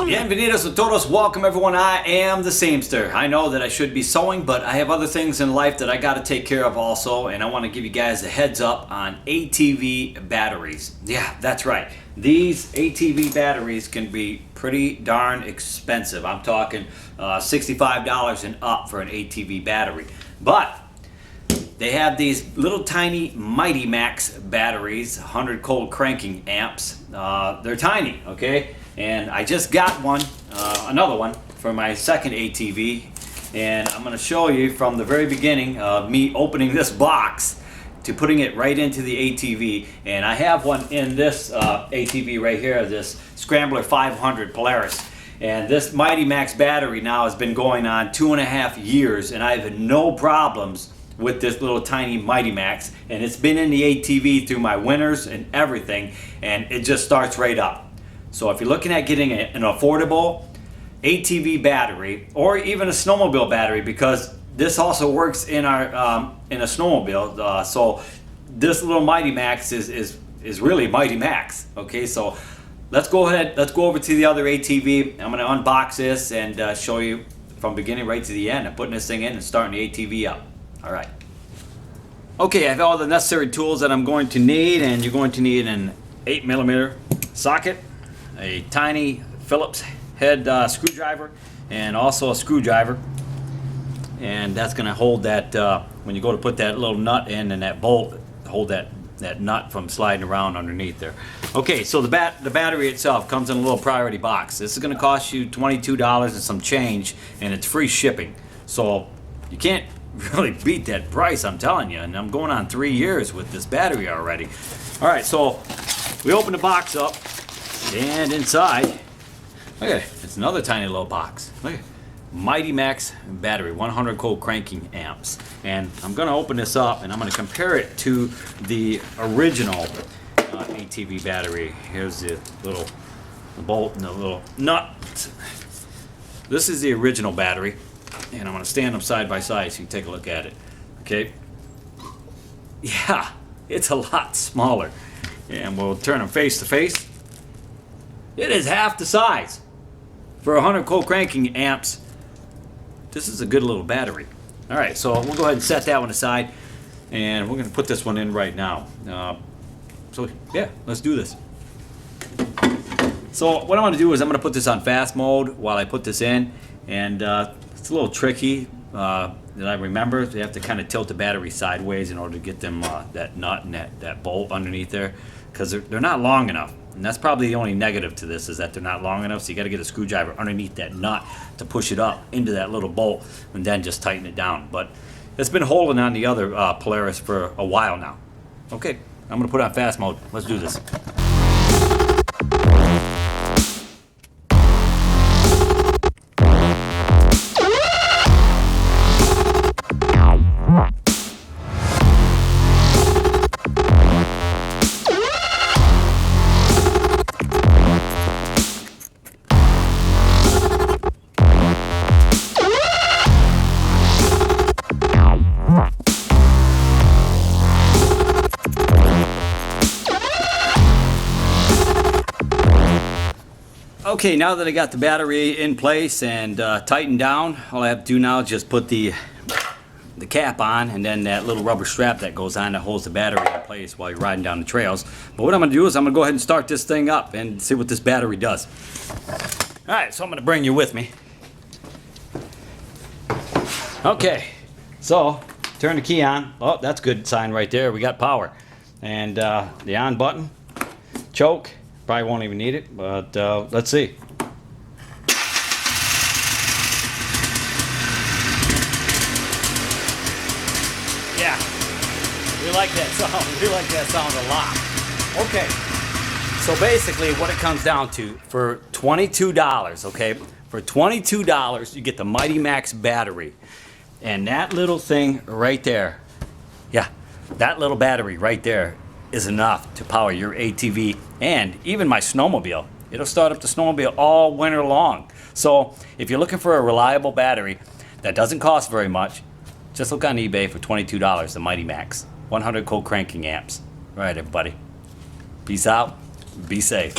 Bienvenidos a todos. Welcome everyone. I am the Seamster. I know that I should be sewing, but I have other things in life that I got to take care of also, and I want to give you guys a heads up on ATV batteries. Yeah, that's right. These ATV batteries can be pretty darn expensive. I'm talking $65 and up for an ATV battery. But they have these little tiny Mighty Max batteries, 100 cold cranking amps. They're tiny, okay? And I just got one, another one for my second ATV, and I'm going to show you from the very beginning of me opening this box to putting it right into the ATV. And I have one in this ATV right here, this Scrambler 500 Polaris. And this Mighty Max battery now has been going on 2.5 years, and I've had no problems with this little tiny Mighty Max. And it's been in the ATV through my winters and everything, and it just starts right up. So if you're looking at getting an affordable ATV battery or even a snowmobile battery, because this also works in our in a snowmobile, so this little Mighty Max is really Mighty Max. Okay, so let's go ahead, let's go over to the other ATV. I'm going to unbox this and show you from beginning right to the end. I'm putting this thing in and starting the ATV up. All right. Okay, I have all the necessary tools that I'm going to need, and you're going to need an 8mm socket, a tiny Phillips head screwdriver, and also a screwdriver. And that's going to hold that, when you go to put that little nut in and that bolt, hold that nut from sliding around underneath there. Okay, so the battery itself comes in a little priority box. This is going to cost you $22 and some change, and it's free shipping. So you can't really beat that price, I'm telling you. And I'm going on 3 years with this battery already. All right, so we open the box up. And inside, look at it, it's another tiny little box. Look at it. Mighty Max battery, 100 cold cranking amps. And I'm going to open this up and I'm going to compare it to the original ATV battery. Here's the little bolt and the little nut. This is the original battery. And I'm going to stand them side by side so you can take a look at it. Okay? Yeah, it's a lot smaller. And we'll turn them face to face. It is half the size. For 100 cold cranking amps, this is a good little battery. All right, so we'll go ahead and set that one aside, and we're going to put this one in right now. So yeah, let's do this. So what I'm going to do is I'm going to put this on fast mode while I put this in, and it's a little tricky that I remember. You have to kind of tilt the battery sideways in order to get them that nut and that bolt underneath there, because they're not long enough. And that's probably the only negative to this, is that they're not long enough, so you got to get a screwdriver underneath that nut to push it up into that little bolt and then just tighten it down. But it's been holding on the other Polaris for a while now. Okay, I'm going to put it on fast mode. Let's do this. Okay, now that I got the battery in place and tightened down, all I have to do now is just put the cap on, and then that little rubber strap that goes on that holds the battery in place while you're riding down the trails. But what I'm going to do is I'm going to go ahead and start this thing up and see what this battery does. Alright, so I'm going to bring you with me. Okay, so turn the key on. Oh, that's a good sign right there. We got power. And the on button, choke. Probably won't even need it, but let's see. Yeah, we like that sound. We like that sound a lot. Okay, so basically what it comes down to, for $22, okay, for $22 you get the Mighty Max battery, and that little thing right there, yeah, that little battery right there is enough to power your ATV and even my snowmobile. It'll start up the snowmobile all winter long. So if you're looking for a reliable battery that doesn't cost very much, just look on eBay for $22, the Mighty Max. 100 cold cranking amps. All right, everybody. Peace out. Be safe.